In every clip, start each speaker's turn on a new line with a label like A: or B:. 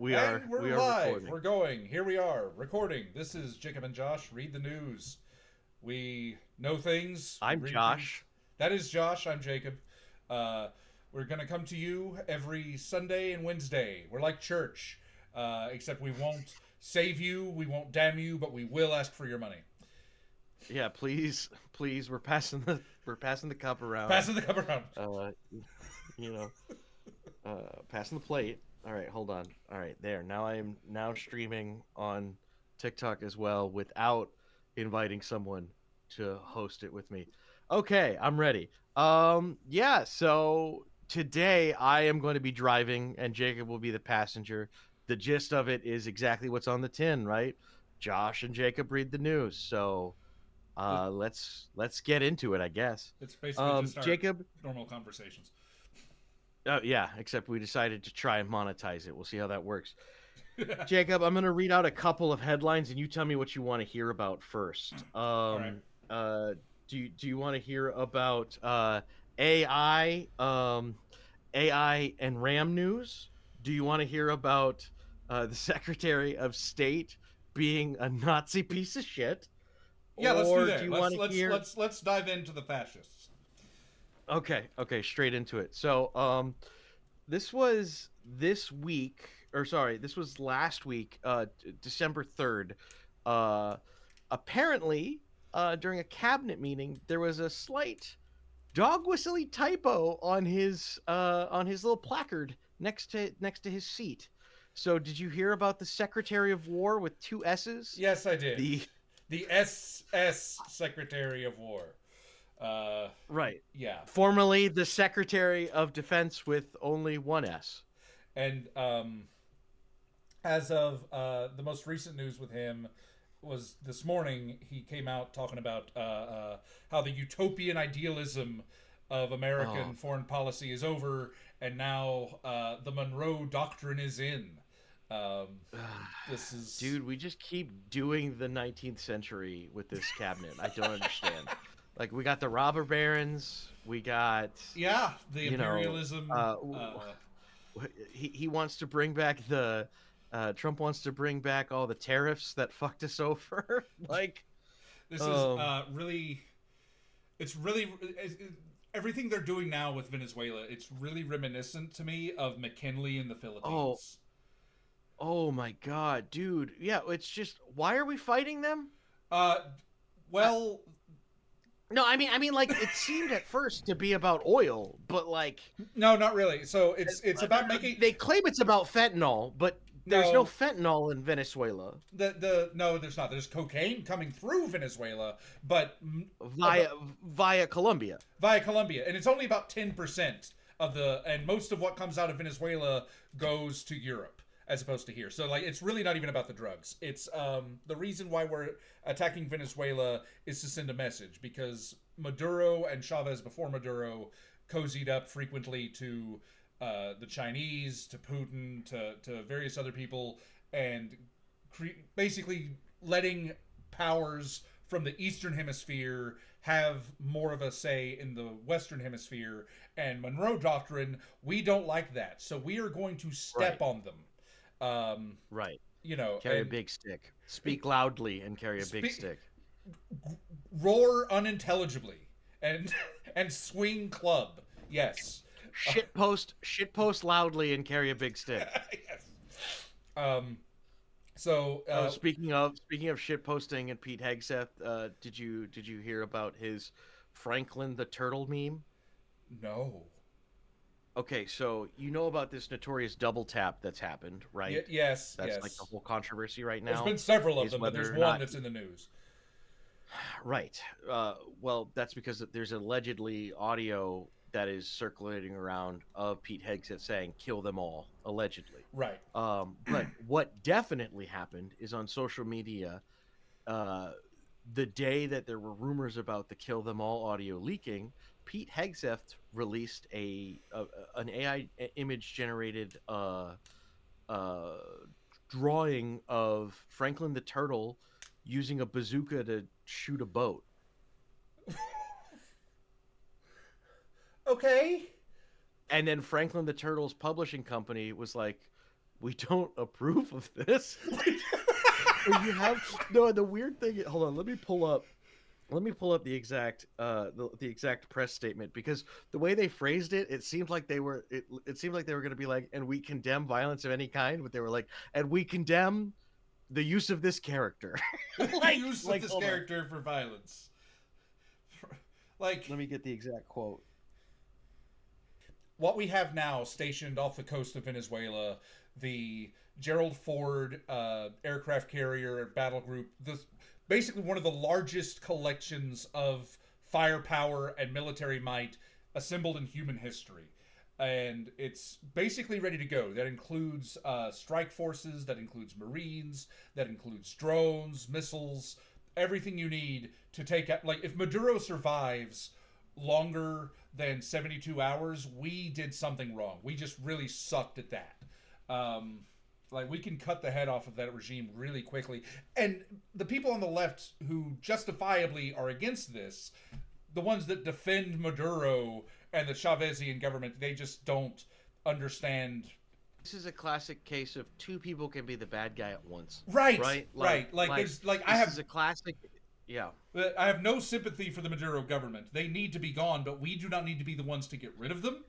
A: And we're
B: we are
A: live.
B: recording.
A: We're going. Here we are, recording. This is Jacob and Josh. Read the news. We know things. We
B: I'm
A: read things.
B: Josh.
A: That is Josh. I'm Jacob. Uh, we're going to come to you every Sunday and Wednesday. We're like church, except we won't save you, we won't damn you, but we will ask for your money.
B: Yeah, please, we're passing the cup around.
A: Passing the cup around.
B: Uh, you know, passing the plate. All right, hold on. All right, there. Now I am now streaming on TikTok as well without inviting someone to host it with me. Okay, I'm ready. Yeah, so today I am going to be driving and Jacob will be the passenger. The gist of it is exactly what's on the tin, right? Josh and Jacob read the news. So, let's get into it, I guess.
A: It's basically just our
B: Jacob,
A: normal conversations.
B: yeah, except we decided to try and monetize it. We'll see how that works. Jacob, I'm going to read out a couple of headlines and you tell me what you want to hear about first.
A: All right.
B: Do you want to hear about AI AI and RAM news? Do you want to hear about the Secretary of State being a Nazi piece of shit?
A: Yeah, let's do
B: Or do
A: that.
B: you
A: Let's
B: want to
A: let's
B: hear
A: let's let's dive into the fascists.
B: Okay, straight into it. So, this was this week, or sorry, this was last week, December 3rd. Uh, Apparently, during a cabinet meeting, there was a slight dog whistly typo on his little placard next to his seat. So, did you hear about the Secretary of War with two S's?
A: Yes, I did.
B: The
A: The SS Secretary of War. Uh,
B: Right.
A: yeah,
B: Formerly the Secretary of Defense with only one S.
A: and as of the most recent news with him was this morning, he came out talking about how the utopian idealism of American
B: Oh,
A: foreign policy is over, and now the Monroe Doctrine is in. Um, this is
B: dude, we just keep doing the 19th century with this cabinet. I don't understand. Like we got the robber barons, we got,
A: yeah, the
B: you know,
A: imperialism.
B: he wants to bring back the Trump wants to bring back all the tariffs that fucked us over. Like,
A: This is
B: um,
A: really it's really everything they're doing now with Venezuela. It's really reminiscent to me of McKinley in the
B: oh,
A: Philippines.
B: oh my God, dude. Yeah, it's just why are we fighting them?
A: Uh,
B: I,
A: well,
B: no, I mean, like it seemed at first to be about oil, but like
A: no, not really. So it's about making
B: they claim it's about fentanyl, but there's no
A: no
B: fentanyl in Venezuela
A: the no. There's not. There's cocaine coming through Venezuela, but
B: via Colombia.
A: via Colombia, and it's only about 10% of the, and most of what comes out of Venezuela goes to Europe as opposed to here. So like, it's really not even about the drugs. It's the reason why we're attacking Venezuela is to send a message because Maduro and Chavez before Maduro cozied up frequently to the Chinese, to Putin, to various other people, and basically letting powers from the Eastern Hemisphere have more of a say in the Western Hemisphere. And Monroe Doctrine, we don't like that. So we are going to step
B: Right,
A: on them. Um,
B: right. Carry a
A: and
B: big stick. Speak loudly and carry a big
A: speak,
B: stick.
A: roar unintelligibly and and swing club. Yes.
B: Shit post loudly and carry a big stick.
A: Yes. Um, so
B: Oh, speaking of shit posting and Pete Hegseth, did you hear about his Franklin the Turtle meme?
A: no.
B: Okay, so you know about this notorious double tap that's happened, right?
A: Yes,
B: That's like the
A: yes.
B: whole controversy right
A: There's
B: now
A: been several of
B: is
A: them, but there's
B: whether or
A: one
B: not
A: that's in the news.
B: right. Well, that's because there's allegedly audio that is circulating around of Pete Hegseth saying "kill them all," allegedly.
A: Right.
B: But what definitely happened is on social media, uh, the day that there were rumors about the "kill them all" audio leaking, Pete Hegseth released an AI image generated uh, drawing of Franklin the Turtle using a bazooka to shoot a boat.
A: Okay.
B: And then Franklin the Turtle's publishing company was like, we don't approve of this. And you have no. The weird thing. Hold on. Let me pull up the exact the exact press statement, because the way they phrased it, it seemed like it seemed like they were going to be like, and we condemn violence of any kind, but they were like, and we condemn the use of this character.
A: The use of this
B: hold on.
A: character for violence. Like,
B: Let me get the exact quote.
A: what we have now stationed off the coast of Venezuela, the Gerald Ford aircraft carrier battle group, this basically one of the largest collections of firepower and military might assembled in human history. And it's basically ready to go. That includes strike forces, that includes Marines, that includes drones, missiles, everything you need to take out. Like, if Maduro survives longer than 72 hours, we did something wrong. We just really sucked at that. Like, we can cut the head off of that regime really quickly. And the people on the left who justifiably are against this, the ones that defend Maduro and the Chavezian government, they just don't understand.
B: This is a classic case of two people can be the bad guy at once.
A: Right,
B: Right.
A: right. Like there's like
B: this
A: I have
B: is a classic. Yeah.
A: I have no sympathy for the Maduro government. They need to be gone, but we do not need to be the ones to get rid of them.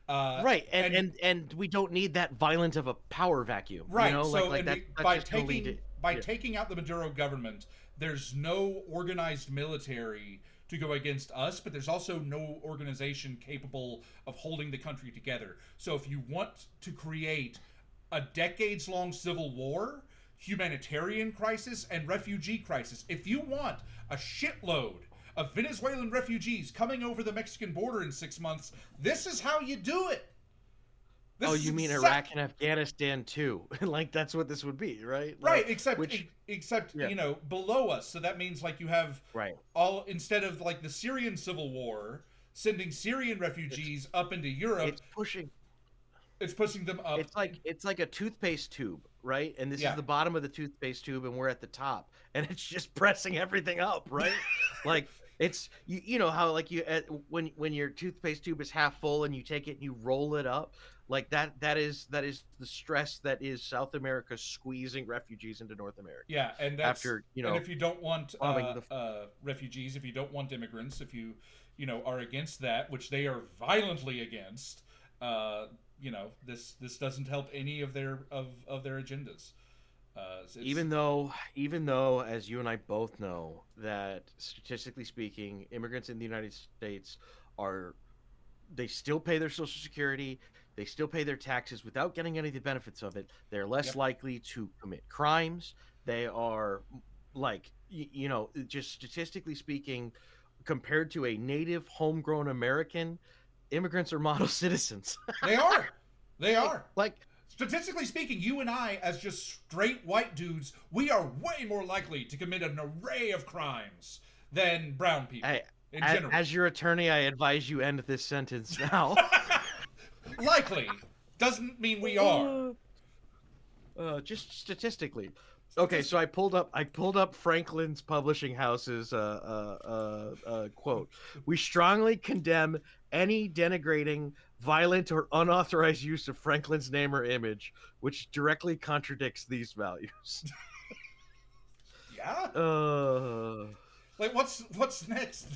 B: Right, and we don't need that violent of a power vacuum.
A: Right.
B: You know?
A: So by
B: yeah.
A: taking out the Maduro government, there's no organized military to go against us, but there's also no organization capable of holding the country together. So if you want to create a decades-long civil war, humanitarian crisis, and refugee crisis, if you want a shitload of Venezuelan refugees coming over the Mexican border in 6 months, this is how you do it.
B: Oh, you mean Iraq and Afghanistan too? Like, that's what this would be, right? Like,
A: Right, except
B: yeah.
A: you know, below us. So that means like you have
B: Right.
A: all, instead of like the Syrian civil war, sending Syrian refugees up into Europe, it's pushing them up.
B: It's like a toothpaste tube, right? And this
A: Yeah.
B: is the bottom of the toothpaste tube, and we're at the top, and it's just pressing everything up, right? Like, it's you know how, like, when your toothpaste tube is half full and you take it and you roll it up, like that is the stress that is South America squeezing refugees into North America.
A: Yeah, and that's,
B: After, you
A: and
B: know,
A: if you don't want
B: bombing
A: refugees, if you don't want immigrants, if you are against that, which they are violently against, this doesn't help any of their agendas.
B: even though, as you and I both know, that statistically speaking, immigrants in the United States they still pay their Social Security, they still pay their taxes without getting any of the benefits of it. They're less
A: Yep.
B: likely to commit crimes. They are, like, just statistically speaking, compared to a native homegrown American, immigrants are model citizens.
A: They are. They are.
B: Like,
A: Statistically speaking, you and I, as just straight white dudes, we are way more likely to commit an array of crimes than brown people in general.
B: as your attorney, I advise you end this sentence now.
A: Likely doesn't mean we are.
B: Just statistically. Okay, so I pulled up Franklin's Publishing House's quote. We strongly condemn any denigrating, violent, or unauthorized use of Franklin's name or image, which directly contradicts these values.
A: Yeah. Like, what's next?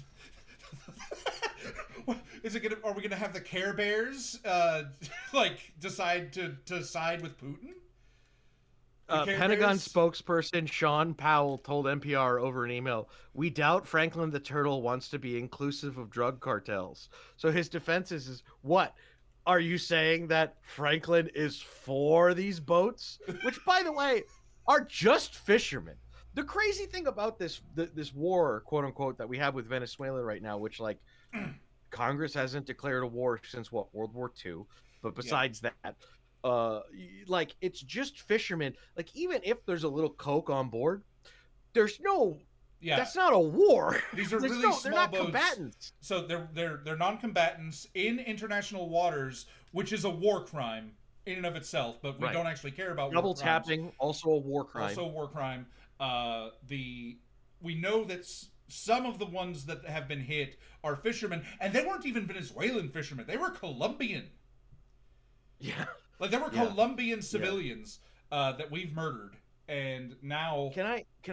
A: Is it gonna? Are we gonna have the Care Bears decide to side with Putin?
B: Pentagon spokesperson Sean Powell told NPR over an email, "We doubt Franklin the Turtle wants to be inclusive of drug cartels." So his defense is what? Are you saying that Franklin is for these boats? Which, by the way, are just fishermen. The crazy thing about this war, quote unquote, that we have with Venezuela right now, which, like, Congress hasn't declared a war since World War II, but besides that, like, it's just fishermen. Like, even if there's a little coke on board, there's no. Yeah. That's not a war.
A: These are really small
B: they're not
A: boats.
B: Combatants.
A: So they're non-combatants in international waters, which is a war crime in and of itself. But we don't actually care about
B: double
A: war crimes.
B: tapping. Also a war crime.
A: Also a war crime. We know that some of the ones that have been hit are fishermen, and they weren't even Venezuelan fishermen. They were Colombian.
B: Yeah.
A: Like there were
B: Yeah.
A: Colombian
B: Yeah.
A: civilians that we've murdered, and now,
B: Can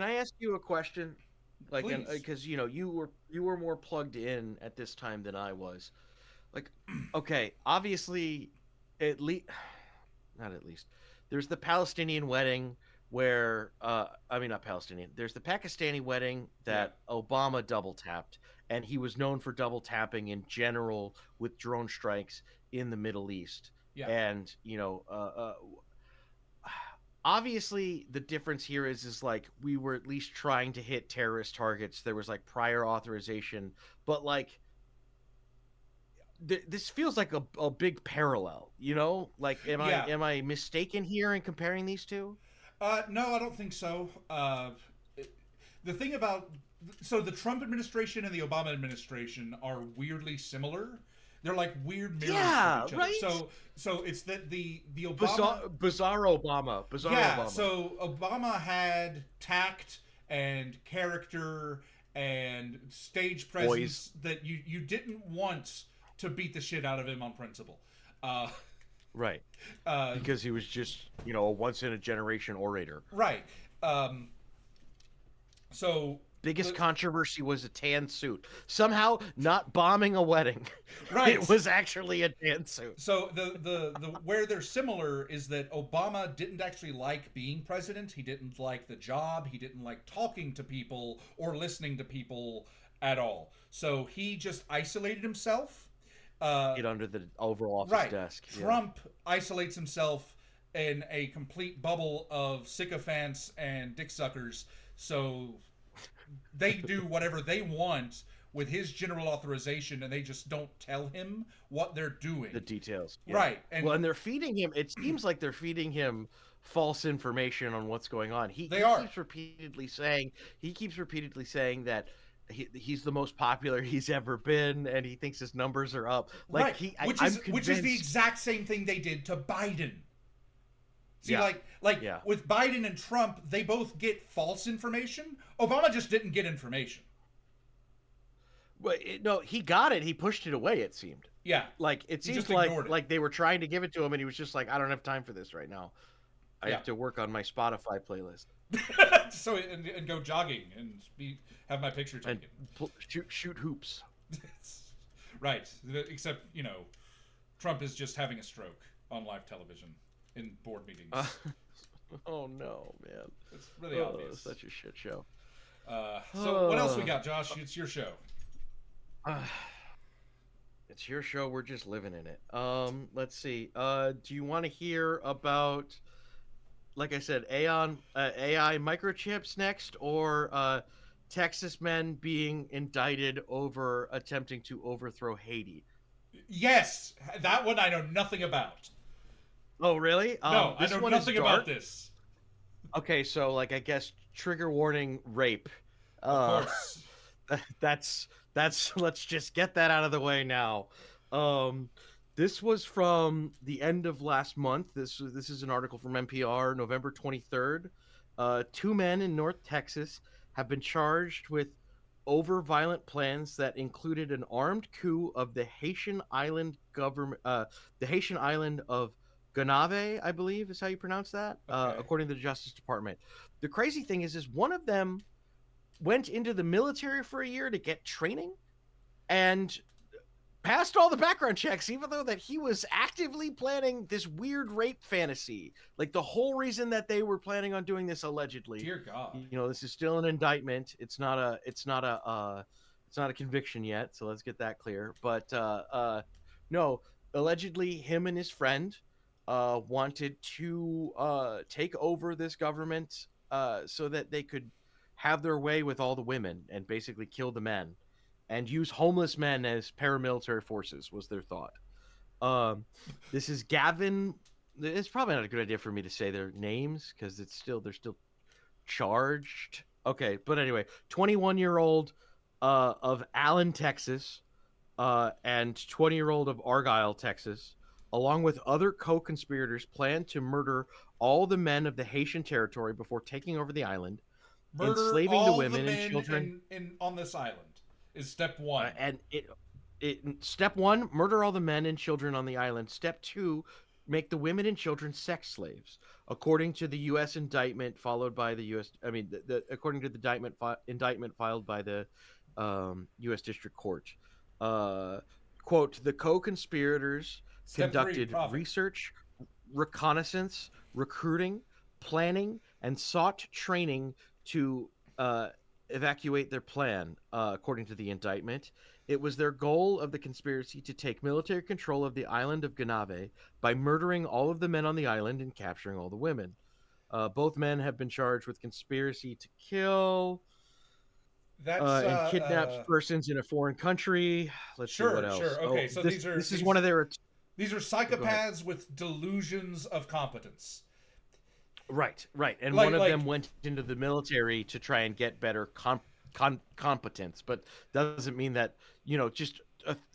B: I ask you a question? Like, and
A: please,
B: because you were more plugged in at this time than I was. Like, okay, obviously, at least not at least. There's the Palestinian wedding where I mean not Palestinian. There's the Pakistani wedding
A: yeah,
B: that Obama double tapped, and he was known for double tapping in general with drone strikes in the Middle East.
A: yeah,
B: And obviously the difference here is like we were at least trying to hit terrorist targets. There was like prior authorization, but like this feels like a big parallel, like
A: yeah.
B: am I mistaken here in comparing these two?
A: No, I don't think so. The thing about so the Trump administration and the Obama administration are weirdly similar. They're like weird mirrors of
B: Yeah,
A: each other.
B: right.
A: So it's that the Obama,
B: Bizarre
A: yeah.
B: Obama.
A: So Obama had tact and character and stage
B: Boys.
A: presence that you didn't want to beat the shit out of him on principle. Uh,
B: Right,
A: uh,
B: because he was just a once in a generation orator.
A: right. Um, so
B: Biggest
A: the
B: controversy was a tan suit. Somehow not bombing a wedding. It
A: right.
B: was actually a tan suit.
A: So the where they're similar is that Obama didn't actually like being president. He didn't like the job. He didn't like talking to people or listening to people at all. So he just isolated himself.
B: Get under the Oval Office
A: Right.
B: desk. Yeah.
A: Trump isolates himself in a complete bubble of sycophants and dick suckers. So they do whatever they want with his general authorization, and they just don't tell him what they're doing.
B: The details. Yeah.
A: Right.
B: Well,
A: And
B: and they're feeding him. It seems like they're feeding him false information on what's going on. He
A: they
B: he
A: are.
B: keeps repeatedly saying that he's the most popular he's ever been, and he thinks his numbers are up. Like
A: Right. Which
B: I'm
A: is the
B: convinced.
A: exact same thing they did to Biden. See,
B: Yeah,
A: like
B: yeah.
A: with Biden and Trump, they both get false information. Obama just didn't get information.
B: But no, he got it. He pushed it away. It seemed
A: Yeah.
B: like it
A: He
B: seems
A: just ignored it.
B: like they were trying to give it to him, and he was just like, I don't have time for this right now. I
A: Yeah.
B: have to work on my Spotify playlist
A: So and go jogging and have my picture
B: and
A: taken.
B: shoot hoops.
A: Right. Except, Trump is just having a stroke on live television in board meetings.
B: Oh no, man!
A: It's really obvious.
B: Such a shit show.
A: So what else we got, Josh? It's your show.
B: It's your show. We're just living in it. Let's see. Do you want to hear about, like I said, AI microchips next, or Texas men being indicted over attempting to overthrow Haiti?
A: Yes, that one I know nothing about.
B: Oh, really?
A: No, I
B: This
A: know
B: one is
A: nothing
B: dark.
A: about this.
B: Okay, so like I guess trigger warning rape.
A: Of
B: Uh,
A: course.
B: that's let's just get that out of the way now. Um, this was from the end of last month. This is an article from NPR, November 23rd. Two men in North Texas have been charged with over violent plans that included an armed coup of the Haitian island government, the Haitian island of Gonave, I believe is how you pronounce that,
A: Okay.
B: according to the Justice Department. The crazy thing is one of them went into the military for a year to get training and passed all the background checks, even though that he was actively planning this weird rape fantasy. Like the whole reason that they were planning on doing this allegedly,
A: Dear God.
B: this is still an indictment. It's not a conviction yet. So let's get that clear. But no, allegedly him and his friend wanted to take over this government so that they could have their way with all the women and basically kill the men and use homeless men as paramilitary forces was their thought. This is Gavin. It's probably not a good idea for me to say their names because they're still charged. Okay, but anyway, 21-year-old of Allen, Texas, and 20-year-old of Argyle, Texas, along with other co-conspirators, planned to murder all the men of the Haitian territory before taking over the island,
A: Murder
B: enslaving the
A: all the
B: women and
A: men
B: children.
A: in on this island is step one.
B: And step one, murder all the men and children on the island. Step two, make the women and children sex slaves, according to the U.S. indictment followed by the U.S. I mean, according to the indictment filed by the U.S. District Court. Uh, Quote: the co-conspirators
A: Step three,
B: conducted
A: profit.
B: research, reconnaissance, recruiting, planning, and sought training to evacuate their plan, according to the indictment. It was their goal of the conspiracy to take military control of the island of Ganave by murdering all of the men on the island and capturing all the women. Both men have been charged with conspiracy to kill
A: That's
B: and kidnap persons in a foreign country. Let's see what
A: sure,
B: else.
A: sure.
B: Oh,
A: Okay, so
B: this is one of their.
A: these are
B: Go ahead.
A: psychopaths with delusions of competence.
B: Right, right. And
A: Like
B: one of
A: like
B: them went into the military to try and get better competence, but that doesn't mean that, just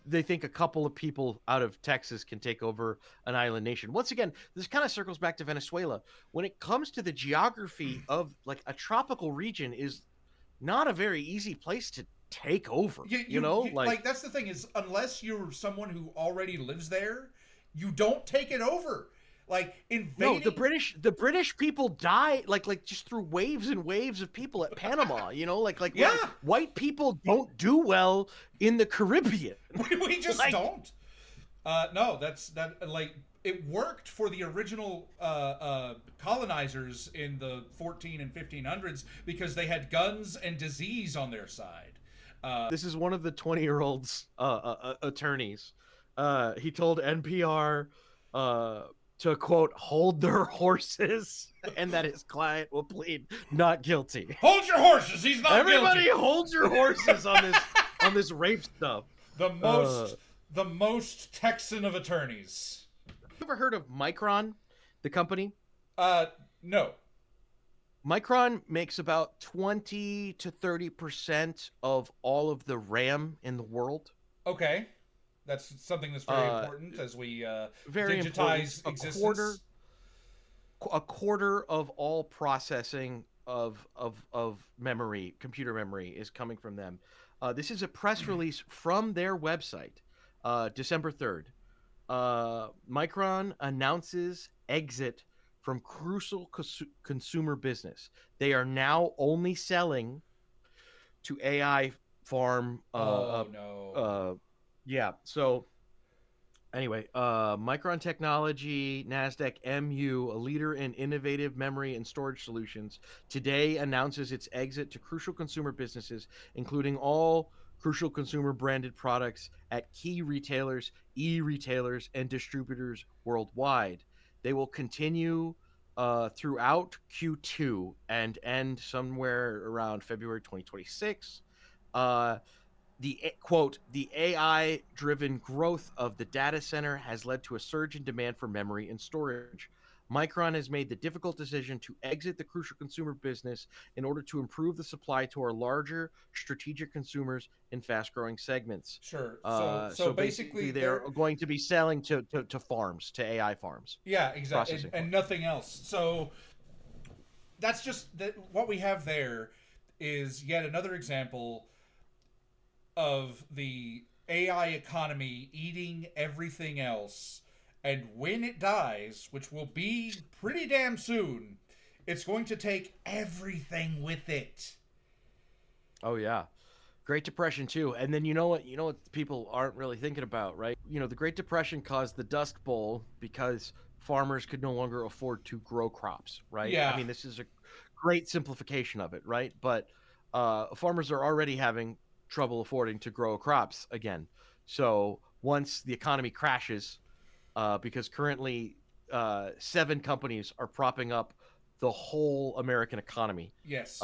B: they think a couple of people out of Texas can take over an island nation. Once again, this kind of circles back to Venezuela. When it comes to the geography of like a tropical region is not a very easy place to take over,
A: like that's the thing is unless you're someone who already lives there, you don't take it over. Like
B: no,
A: invading.
B: the British people die like just through waves and waves of people at Panama.
A: Yeah.
B: White people don't do well in the Caribbean.
A: We just
B: Like-
A: don't. No, that like it worked for the original colonizers in the 14 and 1500s because they had guns and disease on their side.
B: This is one of the 20-year-old's attorneys. He told NPR to quote hold their horses and that his client will plead not guilty.
A: Hold your horses. He's not
B: Everybody
A: guilty.
B: hold your horses on this rape stuff.
A: The most Texan of attorneys.
B: You ever heard of Micron, the company?
A: No.
B: Micron makes about 20 to 30% of all of the RAM in the world.
A: Okay. That's something that's very important as we
B: Very
A: digitize
B: important.
A: existence.
B: A quarter of all processing of memory, computer memory, is coming from them. This is a press release from their website, December 3rd. Micron announces exit from crucial consumer business. They are now only selling to AI farm.
A: No.
B: Yeah. So anyway, Micron Technology, NASDAQ MU, a leader in innovative memory and storage solutions, today announces its exit to crucial consumer businesses, including all crucial consumer branded products at key retailers, e-retailers, and distributors worldwide. They will continue throughout Q2 and end somewhere around February 2026. The AI-driven growth of the data center has led to a surge in demand for memory and storage. Micron has made the difficult decision to exit the crucial consumer business in order to improve the supply to our larger strategic consumers in fast-growing segments.
A: Sure.
B: So basically, they're going to be selling to farms, to AI farms.
A: Yeah, exactly,
B: Processing
A: and nothing else. So that's just that. What we have there is yet another example of the AI economy eating everything else, and when it dies, which will be pretty damn soon, it's going to take everything with it.
B: Oh yeah. Great Depression too. And then you know what people aren't really thinking about, right? The Great Depression caused the Dust Bowl because farmers could no longer afford to grow crops, right?
A: Yeah.
B: I mean, this is a great simplification of it, right? But farmers are already having trouble affording to grow crops again. So once the economy crashes, because currently 7 companies are propping up the whole American economy.
A: Yes.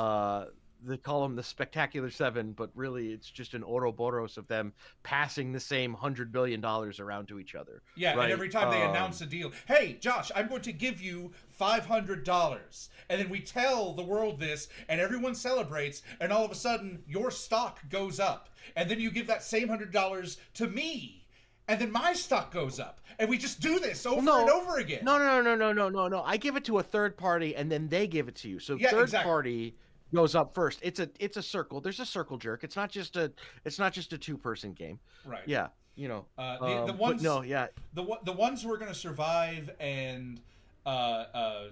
B: They call them the Spectacular Seven, but really it's just an Ouroboros of them passing the same $100 billion around to each other.
A: Yeah,
B: right?
A: And every time they announce a deal, hey, Josh, I'm going to give you $500. And then we tell the world this, and everyone celebrates, and all of a sudden, your stock goes up. And then you give that same $100 to me. And then my stock goes up. And we just do this over and over again.
B: No. I give it to a third party, and then they give it to you. So third party goes up first. It's a circle. There's a circle jerk. It's not just a 2-person game.
A: Right.
B: Yeah.
A: The
B: But
A: ones
B: no, yeah.
A: the ones who are going to survive and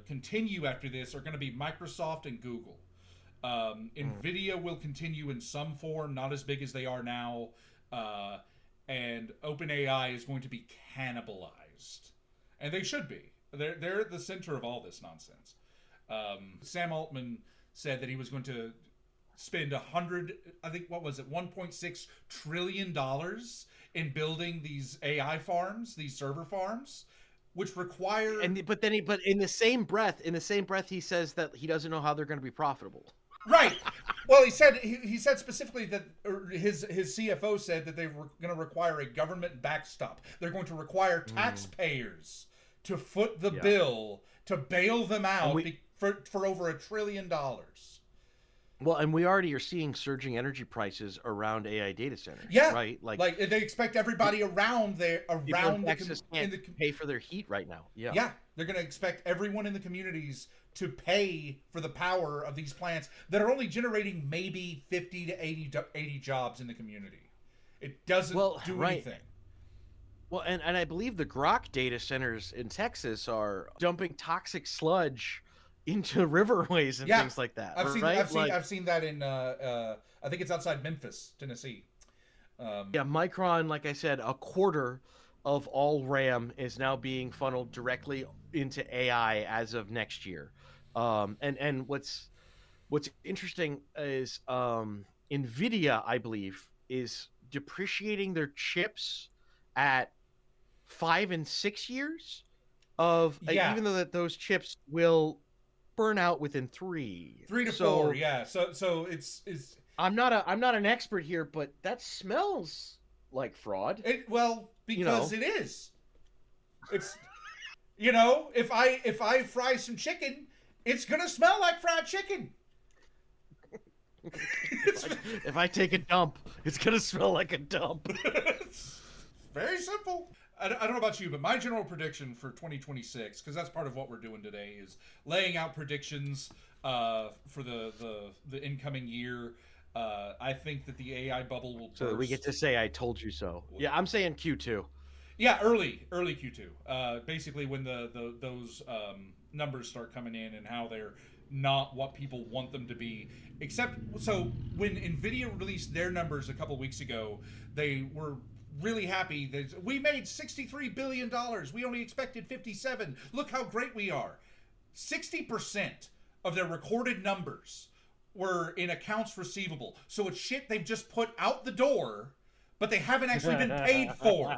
A: continue after this are going to be Microsoft and Google. Nvidia will continue in some form, not as big as they are now, uh, and OpenAI is going to be cannibalized, and they should be. They're at the center of all this nonsense. Sam Altman said that he was going to spend 100, I think, what was it, $1.6 trillion in building these AI farms, these server farms, which require
B: But in the same breath, he says that he doesn't know how they're going to be profitable.
A: right. Well, he said specifically that his CFO said that they were going to require a government backstop. They're going to require taxpayers to foot the bill to bail them out for over $1 trillion.
B: Well, and we already are seeing surging energy prices around AI data centers.
A: Yeah,
B: right.
A: Like they expect everybody around
B: Texas can't pay for their heat right now.
A: Yeah, they're going to expect everyone in the communities to pay for the power of these plants that are only generating maybe 50 to 80 jobs in the community. It doesn't do anything.
B: Well, and I believe the Grok data centers in Texas are dumping toxic sludge into riverways and things like that.
A: I've seen that in I think it's outside Memphis, Tennessee.
B: Micron, like I said, a quarter of all RAM is now being funneled directly into AI as of next year. And what's interesting is Nvidia, I believe, is depreciating their chips at 5 and 6 years even though that those chips will burn out within 3
A: to 4. Yeah. So it's
B: I'm not an expert here, but that smells like fraud.
A: Because it is. It's if I fry some chicken, it's gonna smell like fried chicken.
B: If I take a dump, it's gonna smell like a dump.
A: It's very simple. I don't know about you, but my general prediction for 2026, because that's part of what we're doing today, is laying out predictions for the incoming year. I think that the AI bubble will burst.
B: So we get to say "I told you so." Yeah, I'm saying Q2.
A: Yeah, early Q2. Basically, when those numbers start coming in and how they're not what people want them to be. So when Nvidia released their numbers a couple weeks ago, they were really happy that we made $63 billion. We only expected 57. Look how great we are. 60% of their recorded numbers were in accounts receivable. So it's shit they've just put out the door, but they haven't actually been paid for.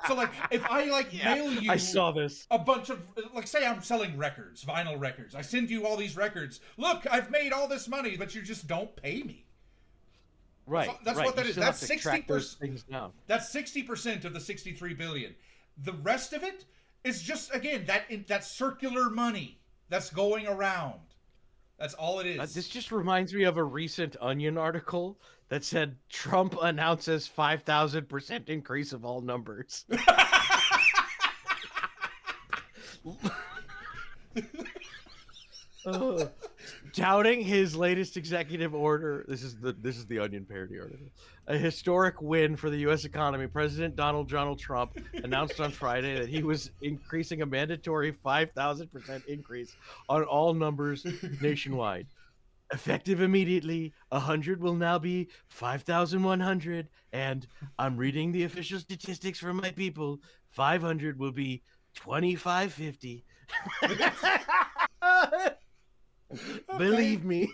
A: So if I mail you
B: I saw this.
A: a bunch of, say I'm selling records, vinyl records. I send you all these records. Look, I've made all this money, but you just don't pay me.
B: Right.
A: That's
B: right.
A: what that
B: you
A: is. That's
B: 60%.
A: That's 60% of the 63 billion. The rest of it is just that circular money that's going around. That's all it is.
B: This just reminds me of a recent Onion article that said Trump announces 5,000% increase of all numbers. Touting his latest executive order. This is the Onion parody article. A historic win for the U.S. economy. President Donald Trump announced on Friday that he was increasing a mandatory 5,000% increase on all numbers nationwide. Effective immediately, 100 will now be 5,100, and I'm reading the official statistics from my people. 500 will be 2,550. Believe me.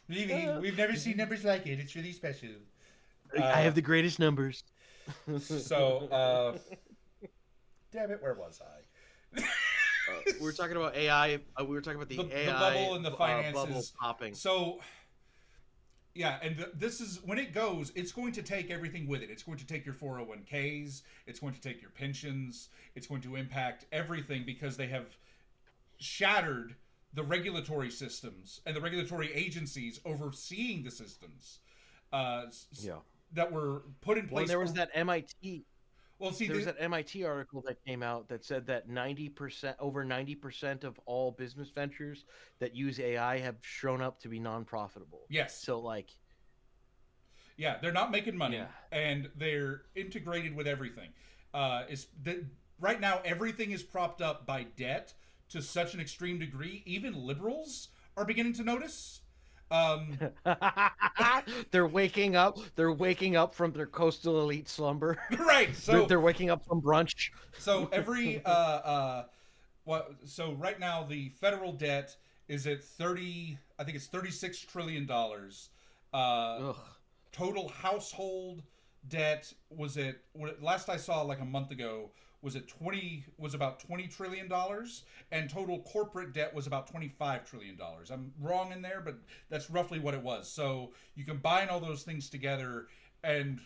A: We've never seen numbers like it. It's really special.
B: I have the greatest numbers.
A: So, damn it, where was I?
B: We were talking about AI. We were talking about the AI
A: bubble and the finances
B: bubble popping.
A: So, yeah, and this is when it goes. It's going to take everything with it. It's going to take your 401ks. It's going to take your pensions. It's going to impact everything because they have shattered the regulatory systems and the regulatory agencies overseeing the systems that were put in place.
B: Well, there was that MIT.
A: Well, see,
B: there was that MIT article that came out that said that over 90% of all business ventures that use AI have shown up to be non-profitable.
A: Yes.
B: So
A: Yeah, they're not making money,
B: Yeah.
A: and they're integrated with everything. Right now, everything is propped up by debt to such an extreme degree. Even liberals are beginning to notice. Um,
B: They're waking up. They're waking up from their coastal elite slumber.
A: right.
B: They're waking up from brunch.
A: So every so right now the federal debt is at 30. I think it's $36 trillion.
B: Ugh.
A: Total household debt was at, last I saw like a month ago, was about $20 trillion, and total corporate debt was about $25 trillion. I'm wrong in there, but that's roughly what it was. So you combine all those things together, and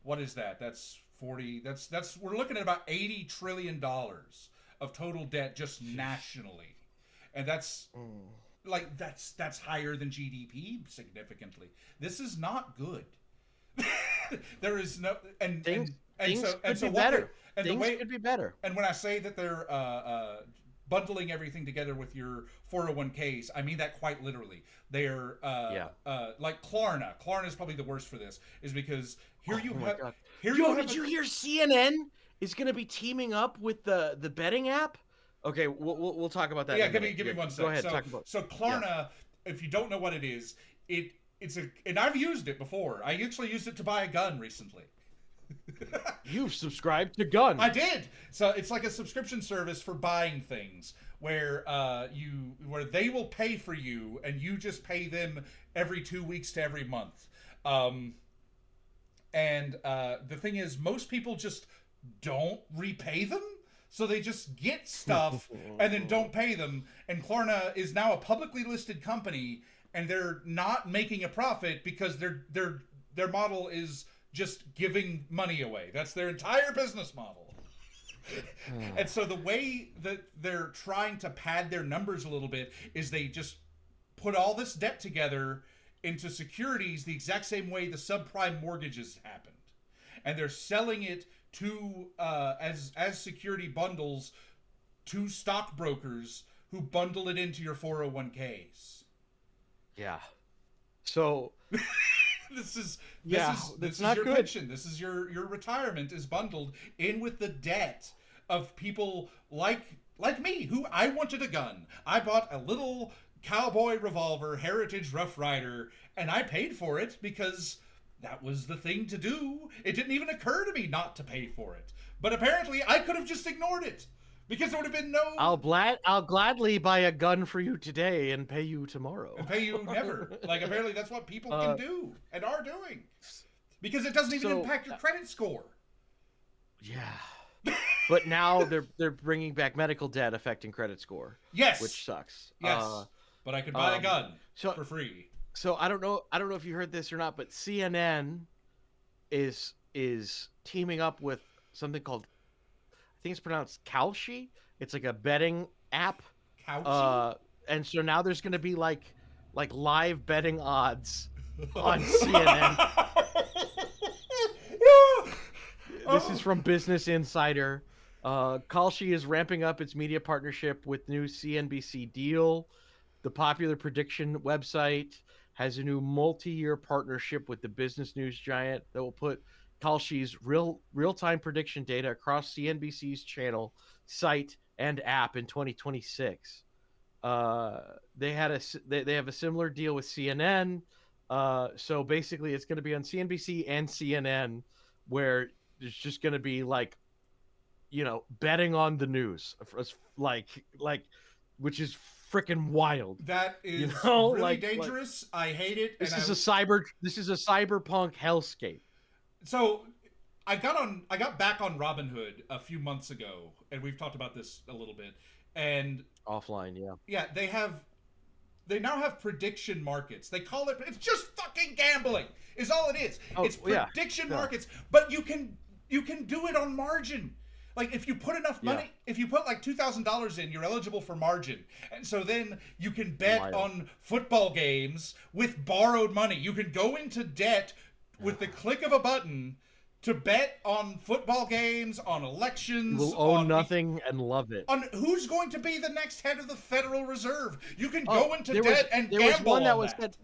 A: what is that? That's 40. That's we're looking at about $80 trillion of total debt just nationally, and that's like that's higher than GDP significantly. This is not good. There is no
B: Things could
A: so
B: be better.
A: and
B: Things
A: the way
B: could be better.
A: and when I say that they're bundling everything together with your 401ks, I mean that quite literally. They're like Klarna. Klarna is probably the worst for this, is because
B: God. Did you hear CNN is going to be teaming up with the betting app? Okay, we'll talk about that.
A: Yeah, give me 1 second.
B: Go ahead, talk about.
A: So Klarna, if you don't know what it is, and I've used it before. I actually used it to buy a gun recently.
B: You've subscribed to Gun.
A: I did. So it's like a subscription service for buying things where where they will pay for you and you just pay them every 2 weeks to every month. And the thing is, most people just don't repay them. So they just get stuff and then don't pay them. And Klarna is now a publicly listed company, and they're not making a profit because their model is just giving money away. That's their entire business model. And so the way that they're trying to pad their numbers a little bit is they just put all this debt together into securities the exact same way the subprime mortgages happened. And they're selling it to as security bundles to stockbrokers who bundle it into your 401ks.
B: Yeah. So
A: this is
B: not
A: your
B: good.
A: pension. This is your retirement is bundled in with the debt of people like me, who I wanted a gun. I bought a little cowboy revolver, Heritage Rough Rider, and I paid for it because that was the thing to do. It didn't even occur to me not to pay for it. But apparently I could have just ignored it, because there would have been no...
B: I'll gladly buy a gun for you today and pay you tomorrow.
A: And pay you never. Like, apparently that's what people can do and are doing. Because it doesn't even impact your credit score.
B: Yeah. But now they're bringing back medical debt affecting credit score.
A: Yes.
B: Which sucks.
A: Yes. But I could buy a gun for free.
B: So I don't know if you heard this or not, but CNN is teaming up with something called, I think it's pronounced Kalshi. It's like a betting app.
A: Kalshi?
B: And so now there's going to be like live betting odds on CNN. This is from Business Insider. Kalshi is ramping up its media partnership with new CNBC deal. The popular prediction website has a new multi-year partnership with the business news giant that will put Kalshi's real-time prediction data across CNBC's channel, site, and app in 2026. They have a similar deal with CNN. So basically, it's going to be on CNBC and CNN, where there's just going to be betting on the news, which is freaking wild.
A: That is really dangerous. I hate it.
B: This is a cyberpunk hellscape.
A: So I got back on Robinhood a few months ago, and we've talked about this a little bit. And
B: offline, yeah.
A: Yeah, they now have prediction markets. They call it's just fucking gambling, is all it is. It's prediction markets, but you can do it on margin. Like, if you put enough money, if you put like $2,000 in, you're eligible for margin. And so then you can bet on football games with borrowed money. You can go into debt with the click of a button to bet on football games, on elections.
B: We'll own nothing and love it.
A: On who's going to be the next head of the Federal Reserve. You can go into debt and gamble
B: there was one that
A: on
B: was
A: that.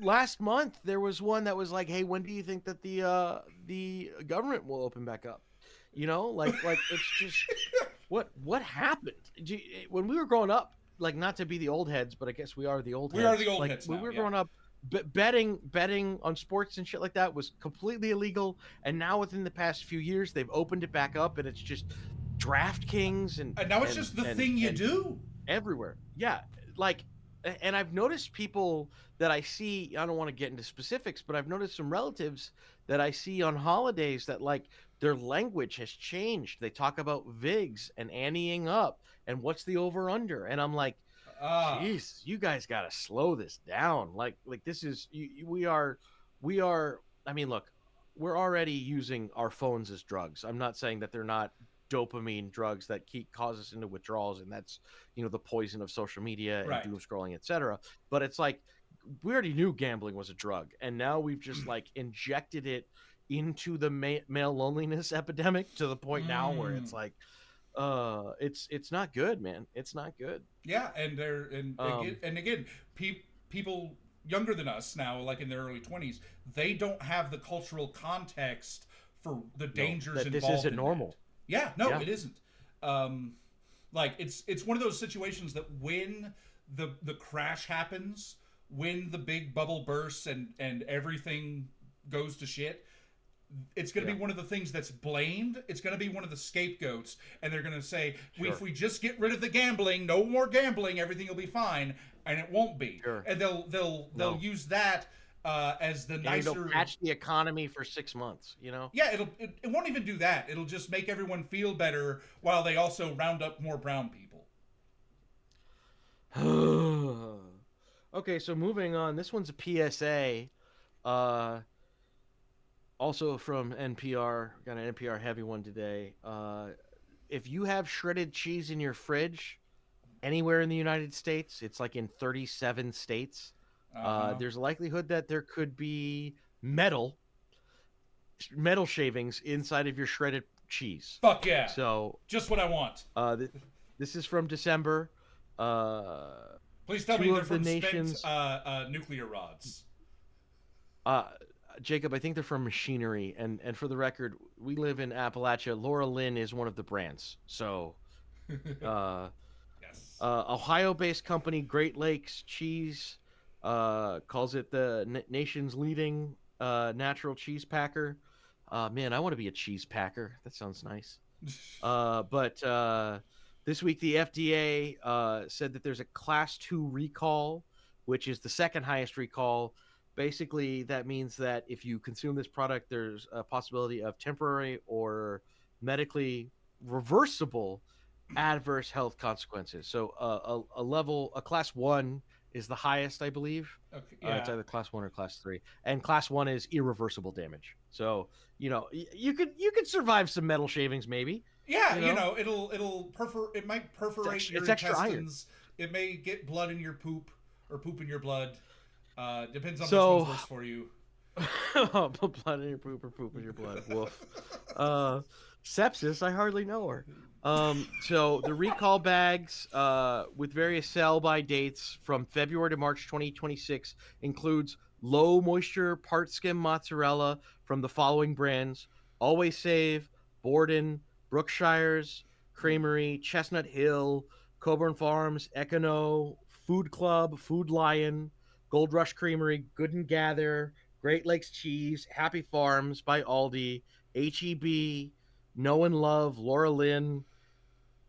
B: last month there was one that was like, "Hey, when do you think that the government will open back up?" You know, like it's just what happened when we were growing up. Like, not to be the old heads, but I guess we are the old
A: We are the
B: heads.
A: old
B: Like
A: heads
B: when
A: now.
B: we were
A: Yeah.
B: growing up, betting on sports and shit like that was completely illegal. And now within the past few years, they've opened it back up, and it's just DraftKings and
A: And now it's just the thing you
B: and
A: do.
B: everywhere. Yeah, like, and I've noticed people that I see. I don't want to get into specifics, but I've noticed some relatives that I see on holidays that, like, their language has changed. They talk about vigs and anteing up and what's the over under, and I'm like,
A: Ah.
B: jeez, you guys got to slow this down. Like this is we are. I mean, look, we're already using our phones as drugs. I'm not saying that they're not dopamine drugs that keep cause us into withdrawals, and that's, the poison of social media and
A: Right.
B: doom scrolling, etc. But it's like, we already knew gambling was a drug, and now we've just like injected it into the male loneliness epidemic to the point now where it's like, it's not good, man. It's not good.
A: Yeah, and they're and again, people younger than us now, like in their early 20s, they don't have the cultural context for the
B: No,
A: dangers
B: that this
A: involved
B: isn't
A: in that.
B: normal.
A: Yeah, no,
B: Yeah,
A: it isn't. Like it's one of those situations that when the crash happens, when the big bubble bursts and everything goes to shit, it's going to
B: yeah,
A: be one of the things that's blamed. It's going to be one of the scapegoats, and they're going to say, "If
B: sure,
A: we just get rid of the gambling, no more gambling, everything will be fine," and it won't be.
B: sure.
A: And they'll
B: No,
A: use that as the
B: and it'll
A: nicer.
B: patch the economy for 6 months.
A: Yeah, it won't even do that. It'll just make everyone feel better while they also round up more brown people.
B: Okay, so moving on. This one's a PSA. Uh, Also from NPR. Got an NPR heavy one today. If you have shredded cheese in your fridge anywhere in the United States, it's like in 37 states.
A: Uh huh.
B: There's a likelihood that there could be metal shavings inside of your shredded cheese.
A: Fuck yeah,
B: So,
A: just what I want.
B: this is from December. Uh,
A: Please tell me
B: two
A: they're
B: of the
A: from spent
B: nation's
A: nuclear rods.
B: uh, Jacob, I think they're from Machinery, and for the record, we live in Appalachia. Laura Lynn is one of the brands. So, uh,
A: Yes.
B: Ohio-based company Great Lakes Cheese calls it the nation's leading natural cheese packer. Man, I want to be a cheese packer. That sounds nice. But this week, the FDA said that there's a Class 2 recall, which is the second highest recall. Basically, that means that if you consume this product, there's a possibility of temporary or medically reversible adverse health consequences. So, a Class 1 is the highest, I believe.
A: Okay,
B: It's
A: yeah.
B: either Class 1 or Class 3, and Class 1 is irreversible damage. So, you could survive some metal shavings, maybe.
A: Yeah,
B: You know,
A: it'll it might perforate your
B: it's extra iron.
A: intestines. It may get blood in your poop or poop in your blood. Depends on which one's
B: So,
A: worse for you.
B: blood in your poop or poop in your blood. Woof. Uh, Sepsis. I hardly know her. So the recall bags with various sell-by dates from February to March 2026 includes low moisture part skim mozzarella from the following brands: Always Save, Borden, Brookshire's Creamery, Chestnut Hill, Coburn Farms, Econo, Food Club, Food Lion, Gold Rush Creamery, Good and Gather, Great Lakes Cheese, Happy Farms by Aldi, HEB, Know and Love, Laura Lynn,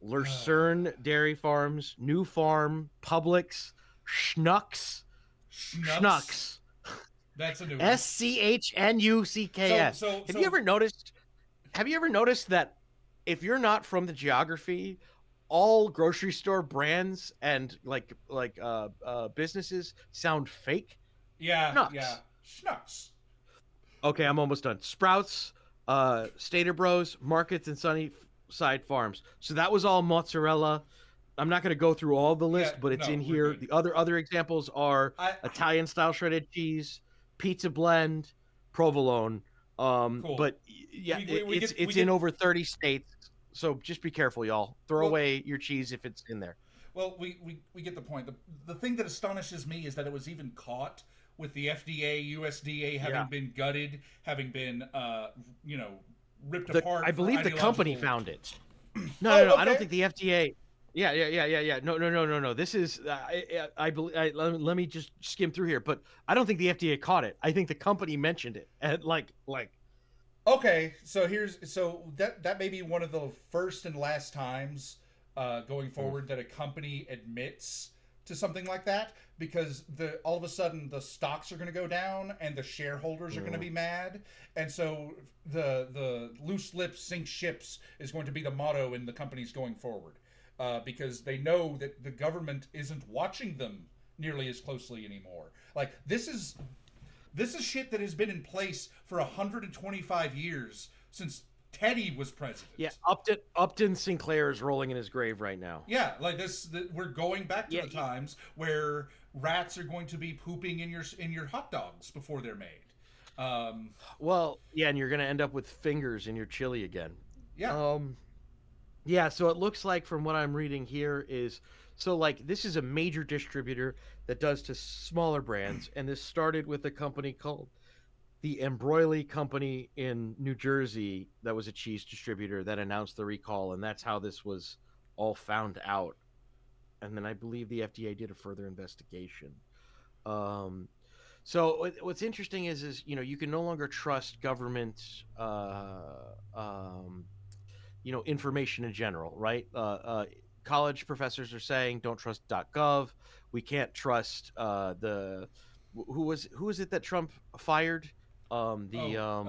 B: Lucerne Dairy Farms, New Farm, Publix, Schnucks,
A: Schnucks.
B: Schnucks,
A: That's a new one.
B: SCHNUCKS.
A: So
B: Have you ever noticed? Have you ever noticed that if you're not from the geography, all grocery store brands and businesses sound fake?
A: yeah, yeah.
B: Schnucks.
A: Schnucks.
B: Okay, I'm almost done. Sprouts, Stater Bros, Markets, and Sunnyside Farms. So that was all mozzarella. I'm not going to go through all the
A: Yeah,
B: list, but it's
A: no,
B: in
A: we're
B: here.
A: good.
B: The other examples are
A: I
B: Italian style shredded cheese, pizza blend, provolone.
A: cool.
B: But yeah,
A: We get we
B: it's in
A: get
B: over 30 states. So just be careful, y'all. Throw
A: well.
B: away your cheese if it's in there.
A: Well, we get the point. The thing that astonishes me is that it was even caught with the FDA, USDA having
B: Yeah.
A: been gutted, having been, ripped
B: The
A: apart
B: I
A: for
B: believe the company
A: ideological.
B: found it. No, no, no.
A: Oh,
B: I don't
A: okay.
B: think the FDA. Yeah, yeah, yeah, yeah, yeah. No, no, no, no, no. This is. I believe. Let me just skim through here, but I don't think the FDA caught it. I think the company mentioned it, and like.
A: Okay, so that may be one of the first and last times going
B: Mm,
A: forward that a company admits to something like that, because the all of a sudden the stocks are going to go down and the shareholders are going to
B: mm,
A: be mad, and so the loose lips sink ships is going to be the motto in the companies going forward, because they know that the government isn't watching them nearly as closely anymore. Like this is shit that has been in place for 125 years since Teddy was
B: yeah,
A: president.
B: Upton Sinclair is rolling in his grave right now.
A: Yeah, like we're going back to
B: Yeah.
A: the times where rats are going to be pooping in your hot dogs before they're made. Um,
B: Well, yeah, and you're gonna end up with fingers in your chili again.
A: yeah.
B: Um. Yeah, so it looks like from what I'm reading here is so like this is a major distributor that does to smaller brands, and this started with a company called the Embroilie Company in New Jersey that was a cheese distributor that announced the recall, and that's how this was all found out. And then I believe the FDA did a further investigation. Um, so what's interesting is you can no longer trust government information in general, right? College professors are saying don't trust .gov. We can't trust the who was it that Trump fired? Um, the
A: Oh,
B: um,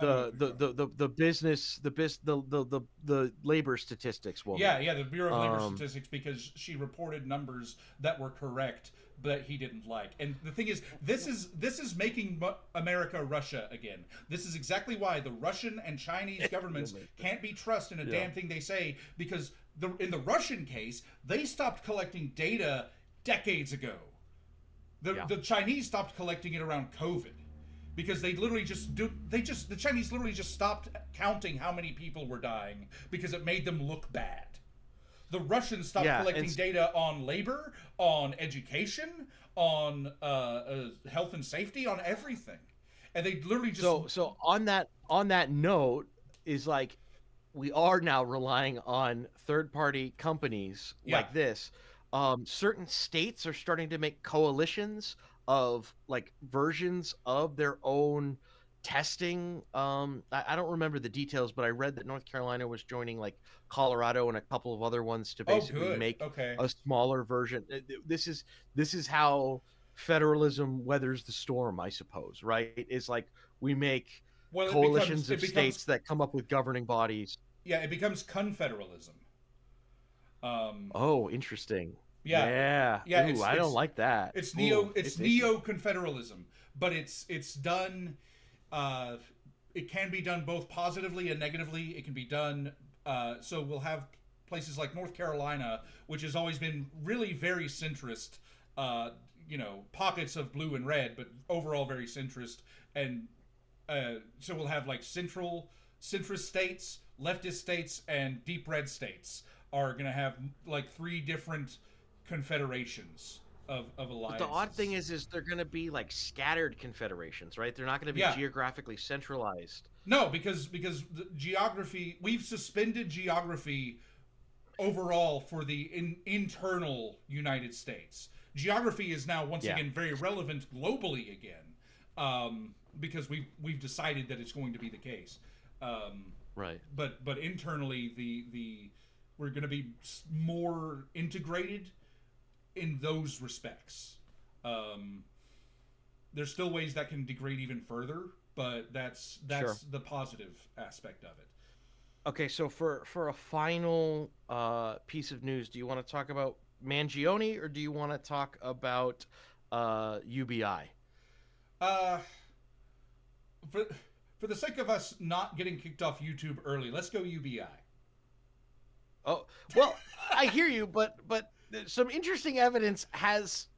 A: I know
B: the
A: who
B: the
A: Trump.
B: the the, the business the labor statistics woman.
A: Yeah, yeah, the Bureau of Labor
B: Um,
A: Statistics, because she reported numbers that were correct, but he didn't like. And the thing is, this is making America Russia again. This is exactly why the Russian and Chinese
B: you'll
A: governments
B: make it.
A: can't be trusted in a
B: Yeah,
A: damn thing they say, because in the Russian case, they stopped collecting data decades ago. The
B: yeah.
A: the Chinese stopped collecting it around COVID, because they literally just do they just the Chinese literally just stopped counting how many people were dying because it made them look bad. The Russians stopped
B: Yeah,
A: collecting data on labor, on education, on health and safety, on everything, and they literally just.
B: so on that note is like we are now relying on third party companies
A: Yeah.
B: like this. Certain states are starting to make coalitions of like versions of their own testing. I don't remember the details, but I read that North Carolina was joining like Colorado and a couple of other ones to
A: Oh,
B: basically
A: good.
B: make
A: Okay.
B: a smaller version. This is how federalism weathers the storm, I suppose. Right? It's like we make
A: Well, it becomes
B: coalitions
A: it
B: of
A: becomes
B: states that come up with governing bodies.
A: yeah, it becomes confederalism. Um,
B: Oh, interesting.
A: yeah,
B: Yeah.
A: yeah.
B: Ooh, I don't like that.
A: It's
B: Ooh,
A: it's
B: it's icky.
A: neo confederalism, but it's done. Uh, it can be done both positively and negatively. It can be done. So we'll have places like North Carolina, which has always been really very centrist. Pockets of blue and red, but overall very centrist. And so we'll have like centrist states, leftist states, and deep red states are going to have like three different confederations of
B: But the odd thing
A: alliances.
B: is they're going to be like scattered confederations, right? They're not going to be
A: Yeah.
B: geographically centralized.
A: No, because the geography, we've suspended geography overall for the internal United States. Geography is now once
B: Yeah,
A: again very relevant globally again, because we've decided that it's going to be the case. Um,
B: right.
A: but internally, the we're going to be more integrated in those respects. Um, there's still ways that can degrade even further, but
B: Sure.
A: that's the positive aspect of it.
B: Okay, so for a final piece of news, do you want to talk about Mangione or do you want to talk about UBI?
A: Uh, for for the sake of us not getting kicked off YouTube early, let's go UBI.
B: Oh, well, I hear you, but some interesting evidence has.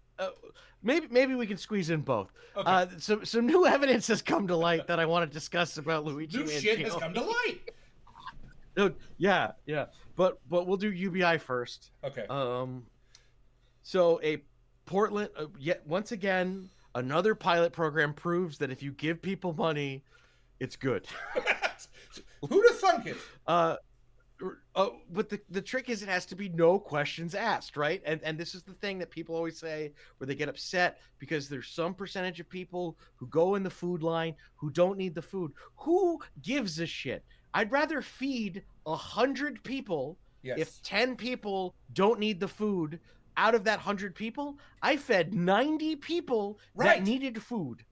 B: Maybe we can squeeze in both.
A: Okay,
B: Some new evidence has come to light that I want to discuss about Luigi
A: new shit has come to
B: Mangione.
A: light.
B: No, yeah, yeah, but we'll do UBI first.
A: Okay.
B: Um, so a Portland, yet once again, Another pilot program proves that if you give people money, it's good.
A: Who'd have thunk it?
B: uh, but the trick is it has to be no questions asked, right? And this is the thing that people always say where they get upset because there's some percentage of people who go in the food line who don't need the food. Who gives a shit? I'd rather feed 100 people if
A: Yes.
B: 10 people don't need the food. Out of that 100 people, I fed 90 people that
A: Right.
B: needed food.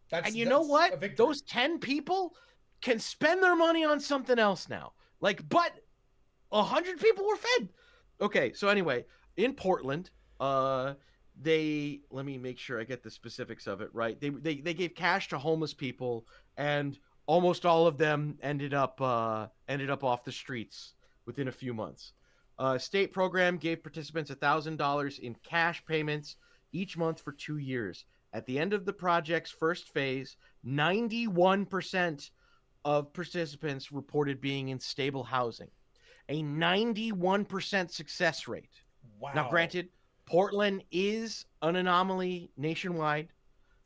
A: That's
B: And you know
A: that's
B: what?
A: a victory.
B: Those 10 people can spend their money on something else now. Like, but 100 people were fed. Okay, so anyway, in Portland, they let me make sure I get the specifics of it right. They gave cash to homeless people, and almost all of them ended up off the streets within a few months. State program gave participants $1,000 in cash payments each month for 2 years. At the end of the project's first phase, 91% of participants reported being in stable housing, a 91% success rate. Now,
A: Wow.
B: granted, Portland is an anomaly nationwide.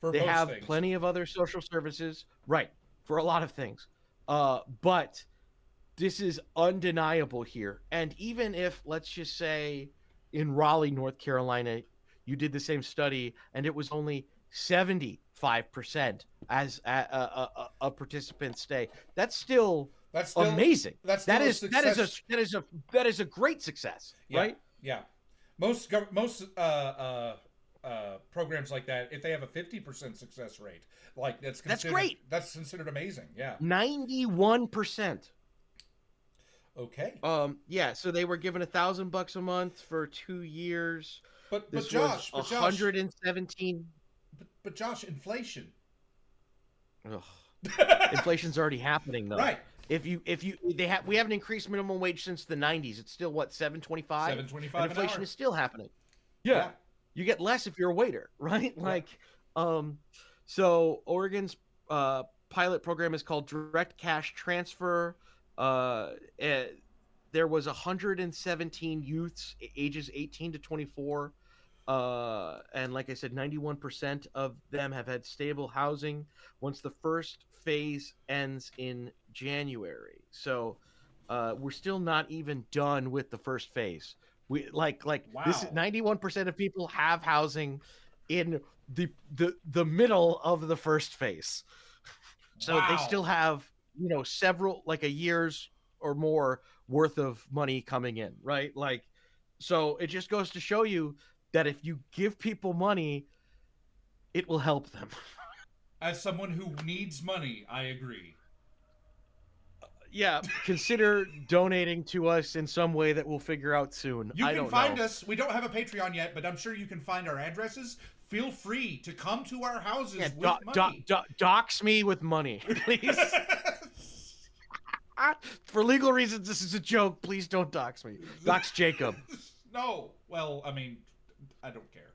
A: For
B: They
A: most
B: have
A: things.
B: plenty of other social services, right, for a lot of things. But this is undeniable here. And even if, let's just say, in Raleigh, North Carolina, you did the same study and it was only 75% as a participants stay, that's still
A: That's still
B: amazing.
A: that's
B: That
A: still a
B: is that is a
A: success.
B: that is a that is a great success,
A: Yeah.
B: right?
A: Yeah. Most programs like that, if they have a 50% success rate, like
B: That's great.
A: that's considered amazing. Yeah.
B: 91%.
A: Okay.
B: Yeah, so they were given $1,000 a month for 2 years.
A: But
B: This was
A: Josh,
B: a 117.
A: but Josh, inflation.
B: Ugh. Inflation's already happening though.
A: Right.
B: If you we haven't increased minimum wage since the 90s. It's still what, 7.25, and
A: 7.25 an
B: inflation
A: hour.
B: is still happening. Yeah.
A: Yeah.
B: You get less if you're a waiter, right?
A: Yep.
B: Um so Oregon's pilot program is called Direct Cash Transfer. Eh, there was 117 youths ages 18 to 24, and like I said, 91% of them have had stable housing once the first phase ends in January. So we're still not even done with the first phase. We like this is
A: Wow.
B: 91% of people have housing in the middle of the first phase. So they
A: Wow.
B: still have, several, like a year's or more worth of money coming in, right? Like, so it just goes to show you that if you give people money, it will help them.
A: As someone who needs money, I agree.
B: Yeah, consider donating to us in some way that we'll figure out soon.
A: You
B: I
A: can
B: don't
A: find
B: know.
A: us. We don't have a Patreon yet, but I'm sure you can find our addresses. Feel free to come to our
B: Yeah,
A: houses with money.
B: dox me with money, please. For legal reasons, this is a joke. Please don't dox me. Dox Jacob.
A: No. Well, I mean, I don't care.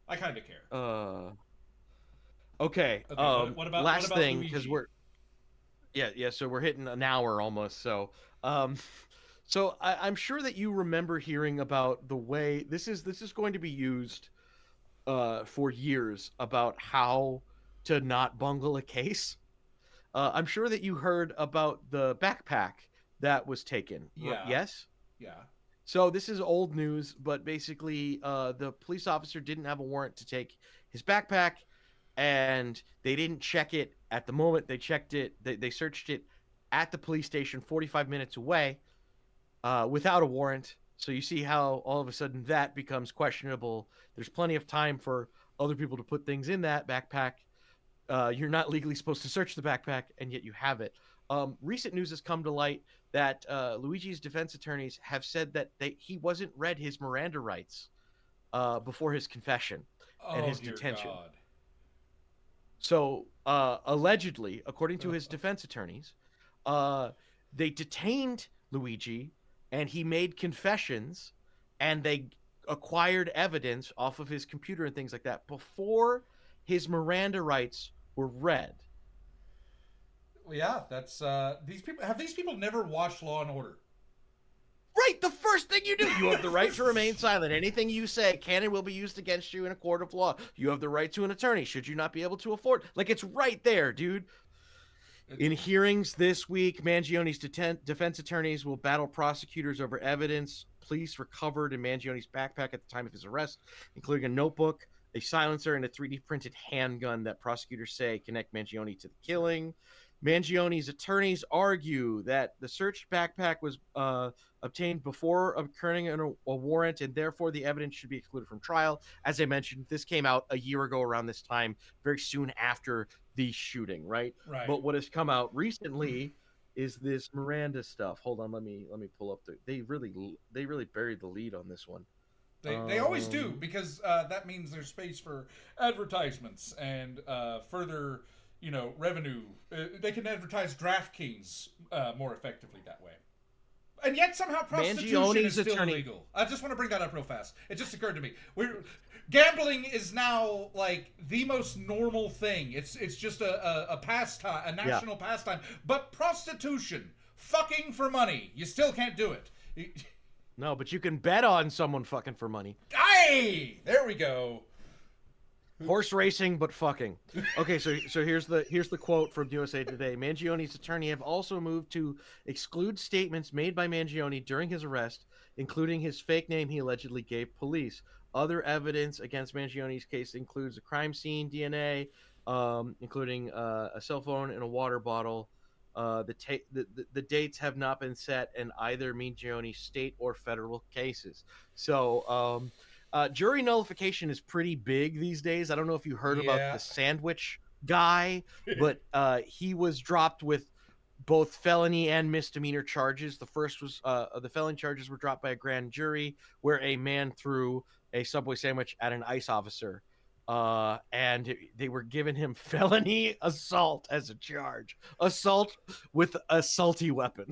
A: I kind of care.
B: Uh, okay.
A: Okay. What
B: Last
A: about
B: thing, because
A: Luigi?
B: yeah. So we're hitting an hour almost. Um, so I'm sure that you remember hearing about the way this is going to be used for years about how to not bungle a case. I'm sure that you heard about the backpack that was taken.
A: Yeah.
B: Yes.
A: Yeah.
B: So this is old news, but basically, the police officer didn't have a warrant to take his backpack, and they didn't check it at the moment. They checked it. They searched it at the police station 45 minutes away, without a warrant. So you see how all of a sudden that becomes questionable. There's plenty of time for other people to put things in that backpack. You're not legally supposed to search the backpack, and yet you have it. Recent news has come to light that Luigi's defense attorneys have said that he wasn't read his Miranda rights before his confession and
A: Oh
B: his
A: dear
B: detention.
A: God.
B: So, allegedly, according to his defense attorneys, uh, they detained Luigi and he made confessions, and they acquired evidence off of his computer and things like that before his Miranda rights were read.
A: Well, yeah, that's these people. Have these people never watched Law and Order?
B: Right, the first thing you do. You have the right to remain silent. Anything you say can and will be used against you in a court of law. You have the right to an attorney should you not be able to afford. Like, it's right there, dude. In hearings this week, Mangione's defense attorneys will battle prosecutors over evidence police recovered in Mangione's backpack at the time of his arrest, including a notebook, a silencer, and a 3D printed handgun that prosecutors say connect Mangione to the killing. Mangione's attorneys argue that the searched backpack was obtained before occurring a warrant, and therefore the evidence should be excluded from trial. As I mentioned, this came out a year ago around this time, very soon after the shooting, right?
A: Right.
B: But what has come out recently is this Miranda stuff. Hold on, let me pull up they really buried the lead on this one.
A: They always do, because that means there's space for advertisements and further, revenue. They can advertise DraftKings more effectively that way. And yet somehow prostitution is still illegal. I just want to bring that up real fast. It just occurred to me. Gambling is now like the most normal thing. It's just a pastime, a national pastime. But prostitution, fucking for money, you still can't do it.
B: No, but you can bet on someone fucking for money.
A: Hey, there we go.
B: Horse racing, but fucking. Okay, so here's the quote from USA Today. Mangione's attorney have also moved to exclude statements made by Mangione during his arrest, including his fake name he allegedly gave police. Other evidence against Mangione's case includes a crime scene DNA, including a cell phone and a water bottle. The dates have not been set in either Mangione's state or federal cases. So jury nullification is pretty big these days. I don't know if you heard about the sandwich guy, but he was dropped with both felony and misdemeanor charges. The first was the felony charges were dropped by a grand jury where a man threw a Subway sandwich at an ICE officer. And they were giving him felony assault as a charge. Assault with a salty weapon.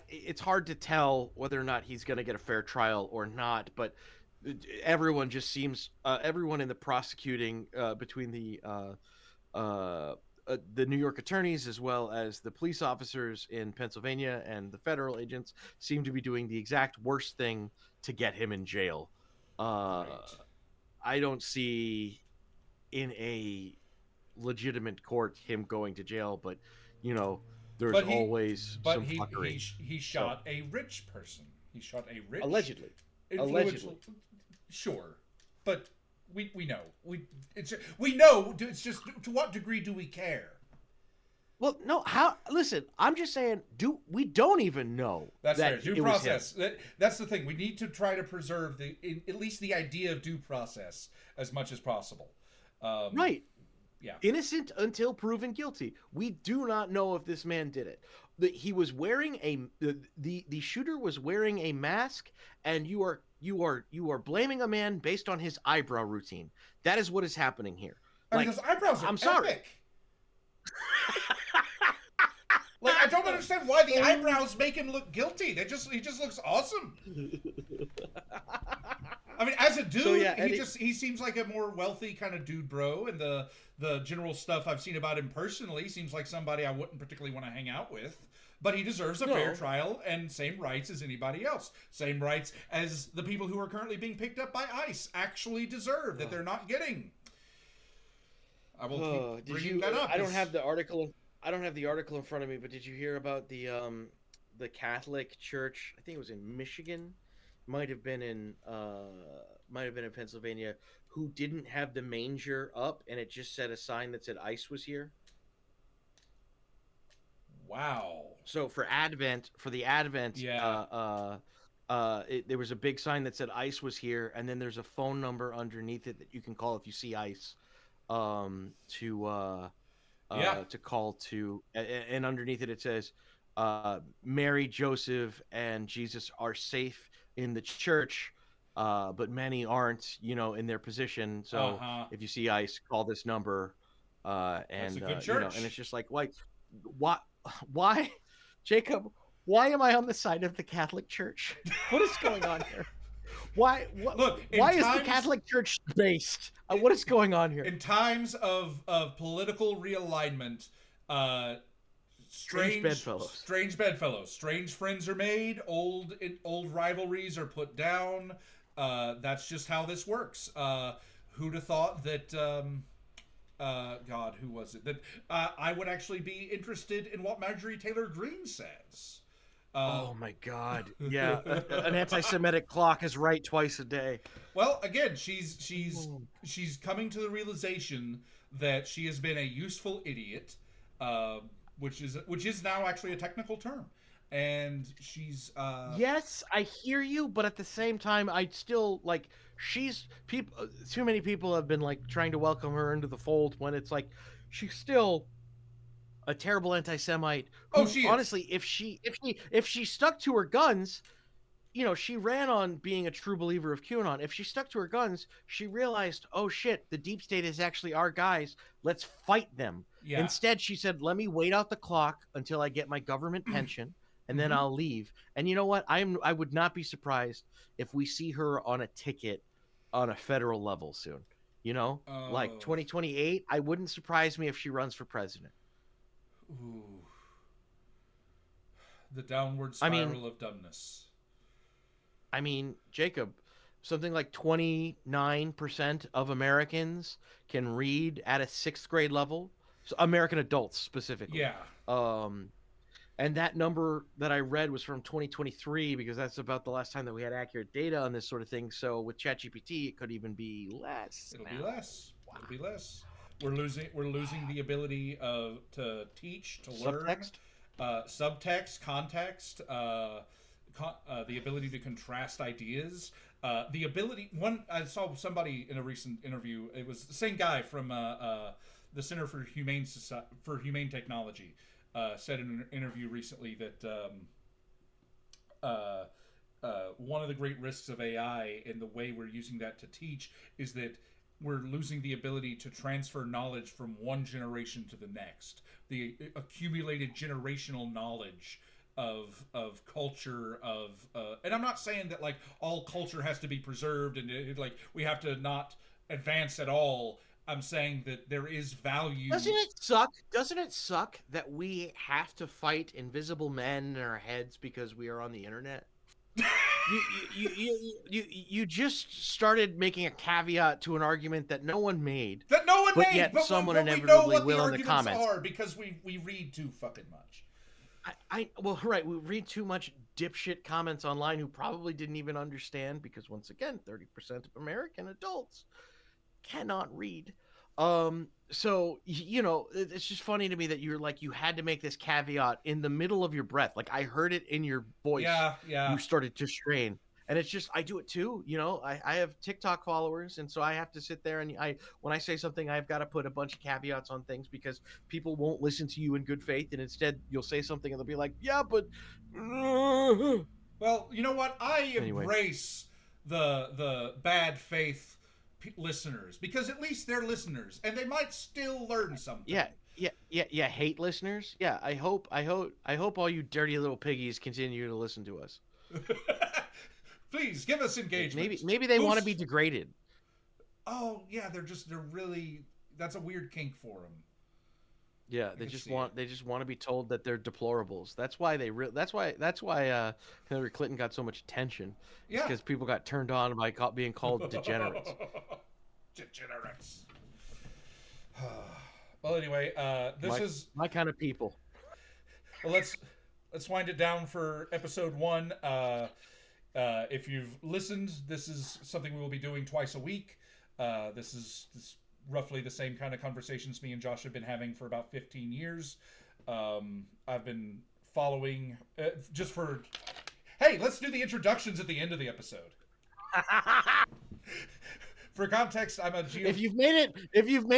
B: It's hard to tell whether or not he's going to get a fair trial or not, but everyone just seems everyone in the prosecuting between the New York attorneys as well as the police officers in Pennsylvania and the federal agents seem to be doing the exact worst thing to get him in jail. Right. I don't see in a legitimate court him going to jail, but there's always some fuckery.
A: He shot a rich person. He shot a rich
B: allegedly.
A: Sure, but we know we know. It's just, to what degree do we care?
B: Well, no. Listen, I'm just saying. We don't even know.
A: That's fair. Due process. That's the thing. We need to try to preserve at least the idea of due process as much as possible.
B: Right.
A: Yeah.
B: Innocent until proven guilty. We do not know if this man did it. He was wearing the shooter was wearing a mask, and you are blaming a man based on his eyebrow routine. That is what is happening here.
A: I mean, his eyebrows are epic. Like, I don't understand why the eyebrows make him look guilty. He just looks awesome. I mean, as a dude, he seems like a more wealthy kind of dude bro, and the general stuff I've seen about him personally seems like somebody I wouldn't particularly want to hang out with. But he deserves a fair trial and same rights as anybody else. Same rights as the people who are currently being picked up by ICE actually deserve that they're not getting. I will keep bringing that up.
B: I don't have the article. I don't have the article in front of me, but did you hear about the Catholic Church? I think it was in Michigan, might have been in Pennsylvania, who didn't have the manger up, and it just said a sign that said ICE was here.
A: Wow.
B: So for the Advent, there was a big sign that said ICE was here, and then there's a phone number underneath it that you can call if you see ICE, to call to, and underneath it says, Mary, Joseph, and Jesus are safe in the church, but many aren't, in their position. So if you see ICE, call this number, and
A: that's a good church.
B: and it's just like, why, Jacob? Why am I on the side of the Catholic Church? What is going on here? Why is the Catholic Church based? What is going on here?
A: In times of political realignment,
B: bedfellows.
A: Strange bedfellows. Strange friends are made. Old rivalries are put down. That's just how this works. Who'd have thought that? God, who was it? That I would actually be interested in what Marjorie Taylor Greene says.
B: Oh my God! Yeah, an anti-Semitic clock is right twice a day.
A: Well, again, she's coming to the realization that she has been a useful idiot, uh, which is now actually a technical term, and she's
B: Yes, I hear you, but at the same time, I still like she's people. Too many people have been like trying to welcome her into the fold when it's like she's still a terrible anti-Semite
A: oh,
B: who,
A: she is.
B: honestly, if she stuck to her guns, she ran on being a true believer of QAnon. If she stuck to her guns, she realized, oh shit, the deep state is actually our guys. Let's fight them.
A: Yeah.
B: Instead, she said, let me wait out the clock until I get my government pension, and then
A: Mm-hmm.
B: I'll leave. And you know what? I would not be surprised if we see her on a ticket on a federal level soon. Like
A: Oh.
B: 2028. I wouldn't surprise me if she runs for president.
A: Ooh. The downward
B: I mean,
A: spiral of dumbness.
B: Jacob, something like 29% of Americans can read at a sixth grade level. So American adults specifically.
A: Yeah.
B: Um, and that number that I read was from 2023 because that's about the last time that we had accurate data on this sort of thing. So with ChatGPT, it could even be less.
A: It'll be less. It'll be less. We're losing the ability to teach, to learn,
B: Subtext?
A: subtext, context, the ability to contrast ideas, the ability. One I saw somebody in a recent interview. It was the same guy from the Center for Humane Technology. Said in an interview recently that one of the great risks of AI and the way we're using that to teach is that we're losing the ability to transfer knowledge from one generation to the next. The accumulated generational knowledge of culture and I'm not saying that like all culture has to be preserved and like we have to not advance at all. I'm saying that there is value.
B: Doesn't it suck that we have to fight invisible men in our heads because we are on the internet? You just started making a caveat to an argument that no one made,
A: That no one
B: but
A: made,
B: yet someone
A: but we know
B: inevitably
A: what the
B: will in the
A: arguments
B: comments.
A: are because we read too fucking much.
B: Well, right, we read too much dipshit comments online who probably didn't even understand because once again, 30% of American adults cannot read. So it's just funny to me that you're like you had to make this caveat in the middle of your breath. Like I heard it in your voice.
A: Yeah.
B: You started to strain. And it's just I do it too. I have TikTok followers, and so I have to sit there and when I say something, I've got to put a bunch of caveats on things because people won't listen to you in good faith, and instead you'll say something and they'll be like, "Yeah, but."
A: Well, you know what? I
B: Anyway.
A: embrace the bad faith listeners because at least they're listeners and they might still learn something.
B: Yeah. Hate listeners. Yeah, I hope all you dirty little piggies continue to listen to us.
A: Please give us engagement.
B: Maybe they want to be degraded.
A: Oh yeah, they're really. That's a weird kink for them.
B: Yeah, they just want to be told that they're deplorables. That's why Hillary Clinton got so much attention.
A: Yeah,
B: because people got turned on by being called degenerates.
A: Degenerates. Well, anyway, this is
B: my kind of people.
A: Well, let's wind it down for episode 1. If you've listened, this is something we will be doing twice a week. This is roughly the same kind of conversations me and Josh have been having for about 15 years. I've been following just for. Hey, let's do the introductions at the end of the episode. For context, I'm a
B: If you've made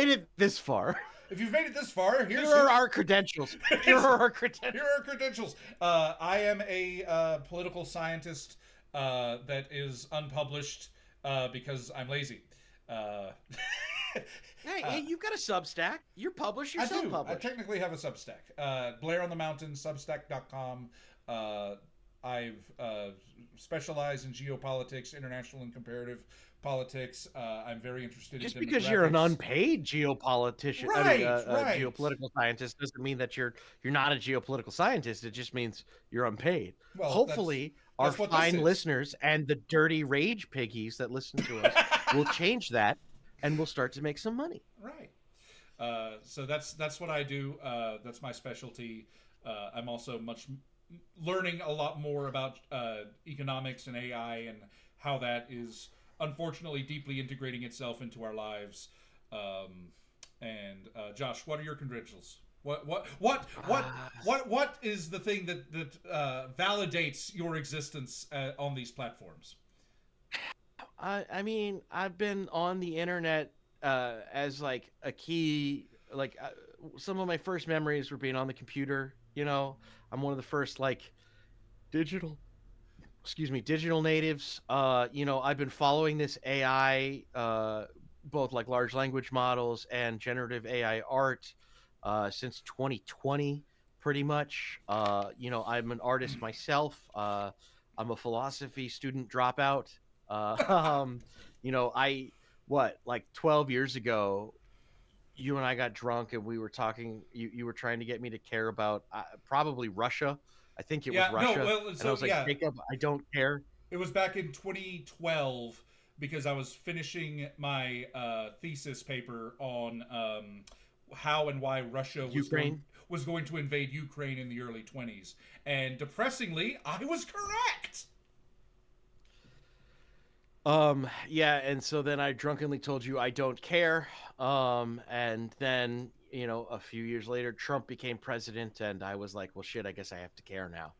B: it this far.
A: If you've made it this far,
B: here are our credentials. Here are our
A: credentials. I am a political scientist that is unpublished because I'm lazy.
B: Hey, you've got a Substack. You're published. You're self-published.
A: I technically have a Substack. Blair on the Mountain, Substack.com. I've specialized in geopolitics, international and comparative politics. I'm very interested in
B: Just because you're an
A: demographics.
B: unpaid geopolitician, I mean,
A: Right,
B: a
A: right.
B: geopolitical scientist, doesn't mean that you're not a geopolitical scientist. It just means you're unpaid.
A: Well,
B: Hopefully, our
A: that's what this
B: fine
A: is.
B: listeners and the dirty rage piggies that listen to us will change that, and we'll start to make some money.
A: Right. So that's what I do. That's my specialty. I'm also learning a lot more about economics and AI and how that is unfortunately deeply integrating itself into our lives. And Josh, what are your credentials? What is the thing that validates your existence on these platforms?
B: I mean, I've been on the internet as like a key, like some of my first memories were being on the computer. I'm one of the first like digital, excuse me, digital natives. I've been following this AI, both like large language models and generative AI art, since 2020, pretty much. I'm an artist myself. I'm a philosophy student dropout. Um, I like 12 years ago, you and I got drunk and we were talking. You were trying to get me to care about probably Russia. I think it was
A: Yeah, no,
B: Russia,
A: well,
B: and I
A: so
B: was like,
A: yeah,
B: Jacob, I don't care.
A: it was back in 2012 because I was finishing my thesis paper on how and why Russia
B: Ukraine.
A: was going to invade Ukraine in the early 20s, and depressingly, I was correct.
B: Yeah, and so then I drunkenly told you I don't care. And then, a few years later, Trump became president, and I was like, well, shit, I guess I have to care now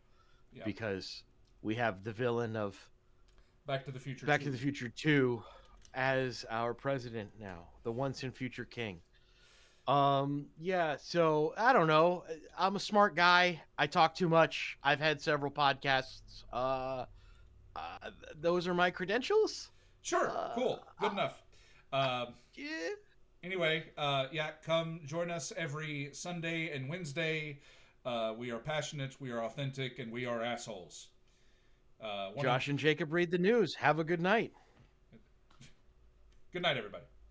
A: Yeah,
B: because we have the villain of
A: Back to the Future
B: Back to the
A: 2.
B: Future 2 as our president now, the once and future king. Yeah, so I don't know. I'm a smart guy. I talk too much. I've had several podcasts. Those are my credentials.
A: Sure,
B: Uh,
A: cool, good enough. Um,
B: yeah.
A: anyway, yeah, come join us every Sunday and Wednesday. We are passionate, we are authentic, and we are assholes. One in,
B: Josh and Jacob read the news. Have a good night.
A: Good night, everybody.